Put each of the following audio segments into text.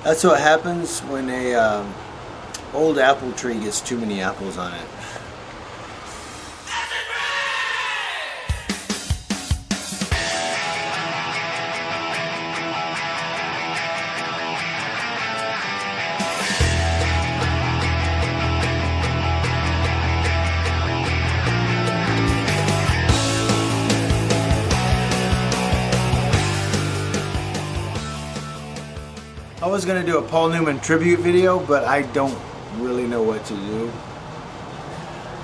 That's what happens when a old apple tree gets too many apples on it. I was going to do a Paul Newman tribute video, but I don't really know what to do.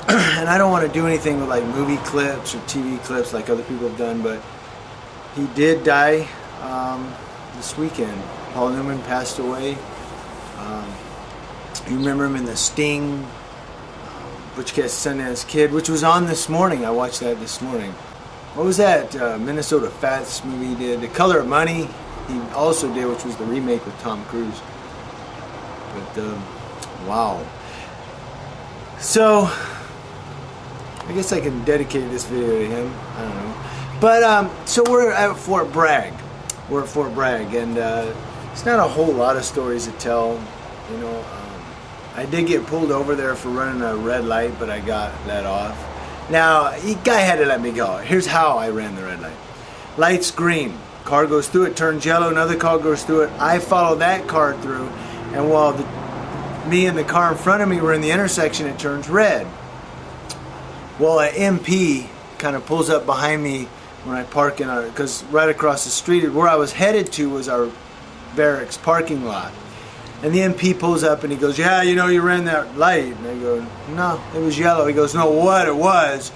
And I don't want to do anything with like movie clips or TV clips like other people have done, but he did die this weekend. Paul Newman passed away. You remember him in The Sting, Butch Cassidy and Sundance Kid, which was on this morning. I watched that this morning. What was that Minnesota Fats movie he did? The Color of Money. He also did, which was the remake with Tom Cruise. But wow. So I guess I can dedicate this video to him. I don't know. But so we're at Fort Bragg. We're at Fort Bragg, and it's not a whole lot of stories to tell. You know, I did get pulled over there for running a red light, but I got let off. Now, the guy had to let me go. Here's how I ran the red light. Light's green. Car goes through it, turns yellow, another car goes through it. I follow that car through, and while me and the car in front of me were in the intersection, it turns red. Well, an MP kind of pulls up behind me when I park in our, because right across the street, where I was headed to was our barracks parking lot. And the MP pulls up and he goes, "Yeah, you know, you ran that light." And I go, "No, it was yellow." He goes, "No, what it was,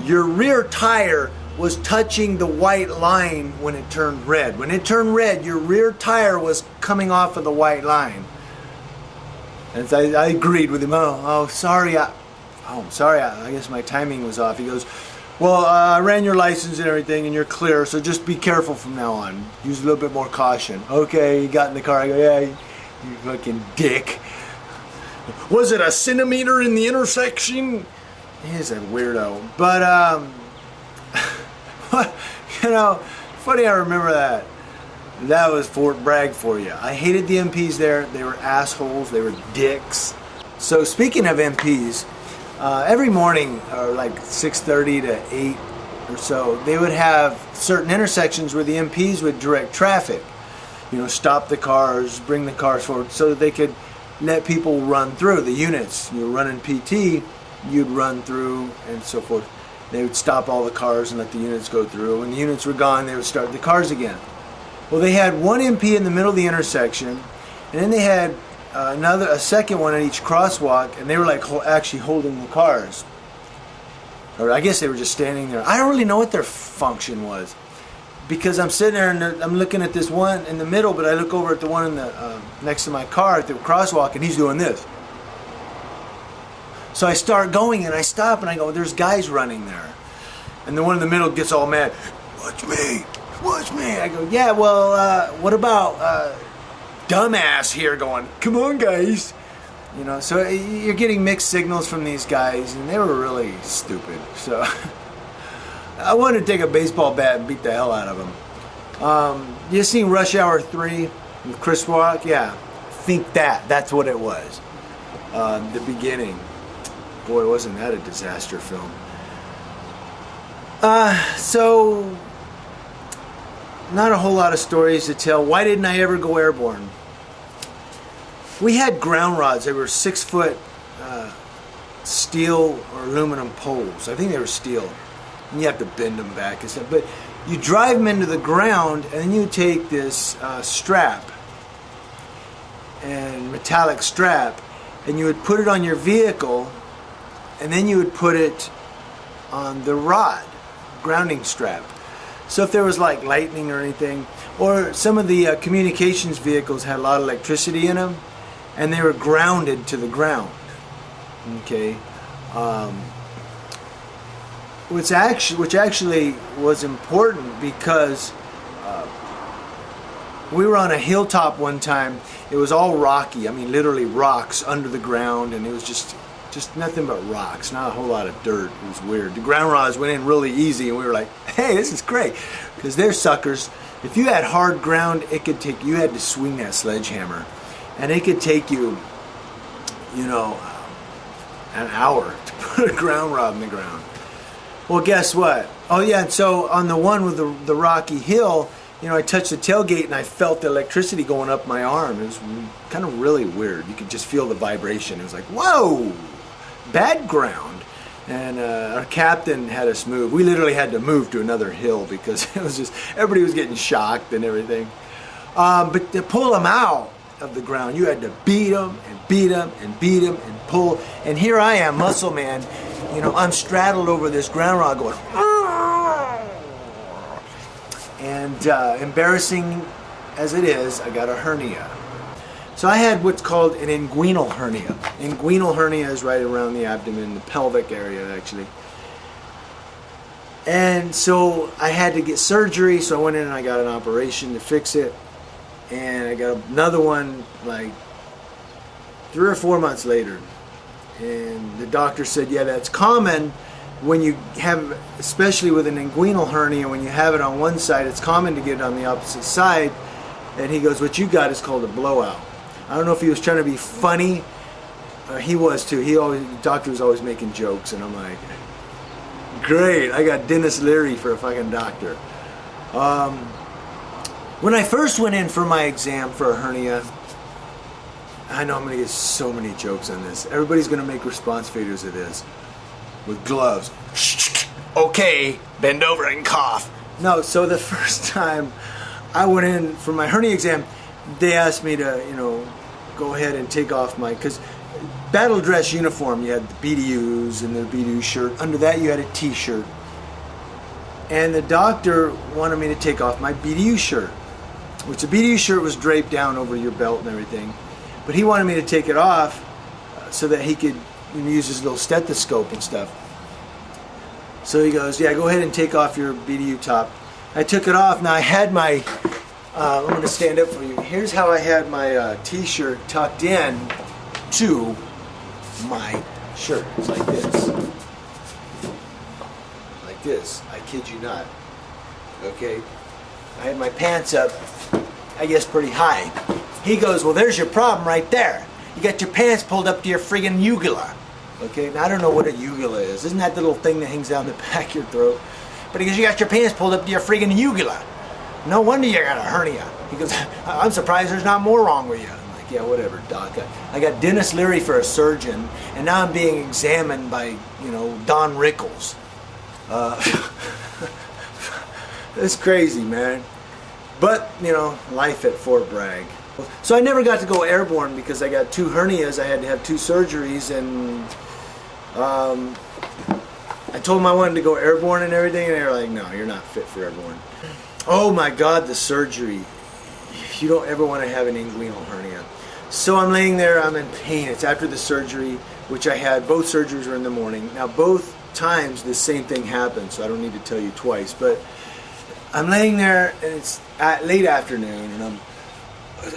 your rear tire was touching the white line when it turned red. When it turned red, your rear tire was coming off of the white line." And so I agreed with him. Sorry. I guess my timing was off. He goes, "Well, I ran your license and everything, and you're clear, so just be careful from now on. Use a little bit more caution." Okay, he got in the car. I go, "Yeah, you fucking dick. Was it a centimeter in the intersection?" He's a weirdo. But, you know, funny I remember that. That was Fort Bragg for you. I hated the MPs there. They were assholes. They were dicks. So speaking of MPs, every morning, or like 6:30 to 8 or so, they would have certain intersections where the MPs would direct traffic. You know, stop the cars, bring the cars forward so that they could let people run through. The units, you were running PT, you'd run through and so forth. They would stop all the cars and let the units go through. When the units were gone, they would start the cars again. Well, they had one MP in the middle of the intersection, and then they had a second one at each crosswalk, and they were like actually holding the cars. Or I guess they were just standing there. I don't really know what their function was, because I'm sitting there and I'm looking at this one in the middle, but I look over at the one in the next to my car at the crosswalk, and he's doing this. So I start going, and I stop, and I go, "There's guys running there." And the one in the middle gets all mad. "Watch me, watch me." I go, "Yeah, well, what about dumbass here going, 'Come on, guys.'" You know, so you're getting mixed signals from these guys, and they were really stupid. So I wanted to take a baseball bat and beat the hell out of them. You seen Rush Hour 3 with Chris Rock? Yeah, think that's what it was. The beginning. Boy, wasn't that a disaster film. So not a whole lot of stories to tell. Why didn't I ever go airborne? We had ground rods. They were 6-foot steel or aluminum poles. I think they were steel. And you have to bend them back and stuff. But you drive them into the ground, and then you take this strap, and metallic strap, and you would put it on your vehicle, and then you would put it on the rod, grounding strap. So if there was like lightning or anything, or some of the communications vehicles had a lot of electricity in them, and they were grounded to the ground. Okay, which actually was important, because we were on a hilltop one time. It was all rocky. I mean, literally rocks under the ground, and it was just nothing but rocks, not a whole lot of dirt. It was weird. The ground rods went in really easy, and we were like, "Hey, this is great," because they're suckers. If you had hard ground, it could take, you had to swing that sledgehammer, and it could take you, you know, an hour to put a ground rod in the ground. Well, guess what? Oh yeah, and so on the one with the rocky hill, you know, I touched the tailgate and I felt the electricity going up my arm. It was kind of really weird. You could just feel the vibration. It was like, whoa, bad ground. And our captain had us move. We literally had to move to another hill because it was just, everybody was getting shocked and everything. But to pull them out of the ground, you had to beat them and beat them and beat them and pull. And here I am, muscle man, you know, I'm straddled over this ground rod going, and embarrassing as it is, I got a hernia. So I had what's called an inguinal hernia. Inguinal hernia is right around the abdomen, the pelvic area actually. And so I had to get surgery, so I went in and I got an operation to fix it. And I got another one like 3 or 4 months later. And the doctor said, yeah, that's common when you have, especially with an inguinal hernia, when you have it on one side, it's common to get it on the opposite side. And he goes, what you got is called a blowout. I don't know if he was trying to be funny. He was too. The doctor was always making jokes, and I'm like, great, I got Dennis Leary for a fucking doctor. When I first went in for my exam for a hernia, I know I'm going to get so many jokes on this. Everybody's going to make response videos of this with gloves. Okay, bend over and cough. No, so the first time I went in for my hernia exam, they asked me to, you know, go ahead and take off my, because battle dress uniform, you had the BDUs and the BDU shirt. Under that you had a t-shirt. And the doctor wanted me to take off my BDU shirt, which the BDU shirt was draped down over your belt and everything. But he wanted me to take it off so that he could use his little stethoscope and stuff. So he goes, yeah, go ahead and take off your BDU top. I took it off. Now I had my, I'm going to stand up for you. Here's how I had my t-shirt tucked in to my shirt. It's like this. Like this. I kid you not. Okay? I had my pants up, I guess pretty high. He goes, well, there's your problem right there. You got your pants pulled up to your friggin' ugula. Okay? Now I don't know what a ugula is. Isn't that the little thing that hangs down the back of your throat? But he goes, you got your pants pulled up to your friggin' ugula. No wonder you got a hernia. He goes, I'm surprised there's not more wrong with you. I'm like, yeah, whatever, doc. I got Dennis Leary for a surgeon, and now I'm being examined by, you know, Don Rickles. It's crazy, man. But, you know, life at Fort Bragg. So I never got to go airborne because I got 2 hernias. I had to have 2 surgeries, and I told them I wanted to go airborne and everything, and they were like, no, you're not fit for airborne. Oh my God, the surgery. You don't ever want to have an inguinal hernia. So I'm laying there, I'm in pain. It's after the surgery, which I had. Both surgeries were in the morning. Now both times the same thing happened, so I don't need to tell you twice. But I'm laying there, and it's at late afternoon, and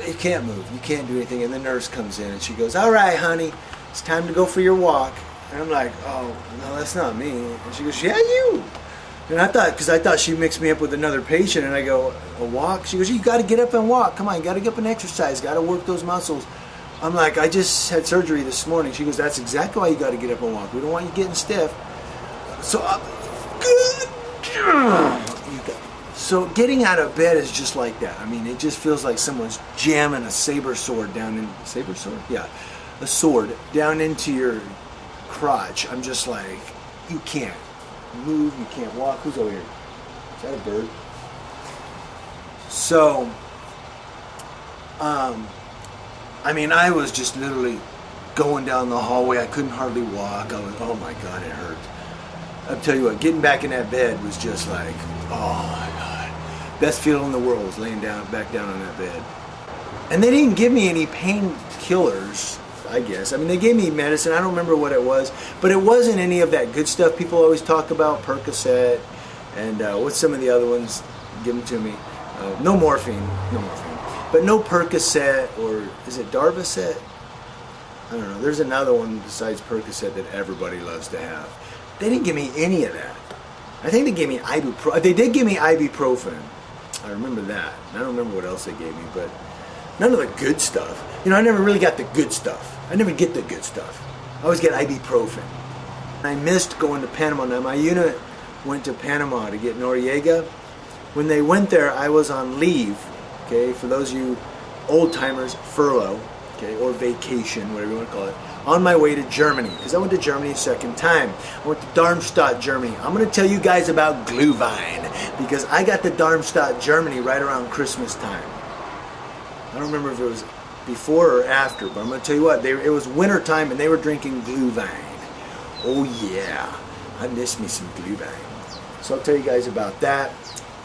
you can't move, you can't do anything. And the nurse comes in, and she goes, all right, honey, it's time to go for your walk. And I'm like, oh, no, that's not me. And she goes, yeah, you. And I thought she mixed me up with another patient, and I go, a walk? She goes, you got to get up and walk. Come on, you got to get up and exercise. Got to work those muscles. I'm like, I just had surgery this morning. She goes, that's exactly why you got to get up and walk. We don't want you getting stiff. So getting out of bed is just like that. I mean, it just feels like someone's jamming a saber sword down in, saber sword? Yeah, a sword down into your crotch. I'm just like, you can't move, you can't walk. Who's over here? Is that a bird? So, I mean, I was just literally going down the hallway. I couldn't hardly walk. I was, oh my God, it hurt. I'll tell you what, getting back in that bed was just like, oh my God. Best feeling in the world was laying down, back down on that bed. And they didn't give me any painkillers, I guess. I mean, they gave me medicine. I don't remember what it was, but it wasn't any of that good stuff people always talk about, Percocet, and what's some of the other ones? Give them to me. No morphine, but no Percocet, or is it Darvocet? I don't know. There's another one besides Percocet that everybody loves to have. They didn't give me any of that. I think they gave me ibuprofen. They did give me ibuprofen, I remember that. I don't remember what else they gave me, but none of the good stuff. You know, I never really got the good stuff. I never get the good stuff. I always get ibuprofen. I missed going to Panama. Now, my unit went to Panama to get Noriega. When they went there, I was on leave, okay, for those of you old-timers, furlough, okay, or vacation, whatever you want to call it, on my way to Germany, because I went to Germany a second time. I went to Darmstadt, Germany. I'm going to tell you guys about Glühwein, because I got to Darmstadt, Germany right around Christmas time. I don't remember if it was before or after, but I'm going to tell you what, it was winter time and they were drinking Glühwein. Oh yeah, I miss me some Glühwein. So I'll tell you guys about that,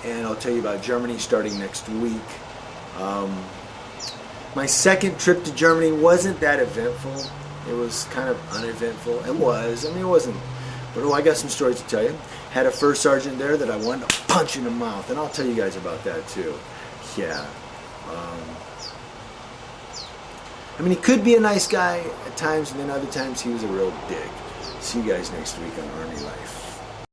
and I'll tell you about Germany starting next week. My second trip to Germany wasn't that eventful. It was kind of uneventful. It was. I mean, it wasn't. But I got some stories to tell you. Had a first sergeant there that I wanted to punch in the mouth, and I'll tell you guys about that too. Yeah. I mean, he could be a nice guy at times, and then other times he was a real dick. See you guys next week on Army Life.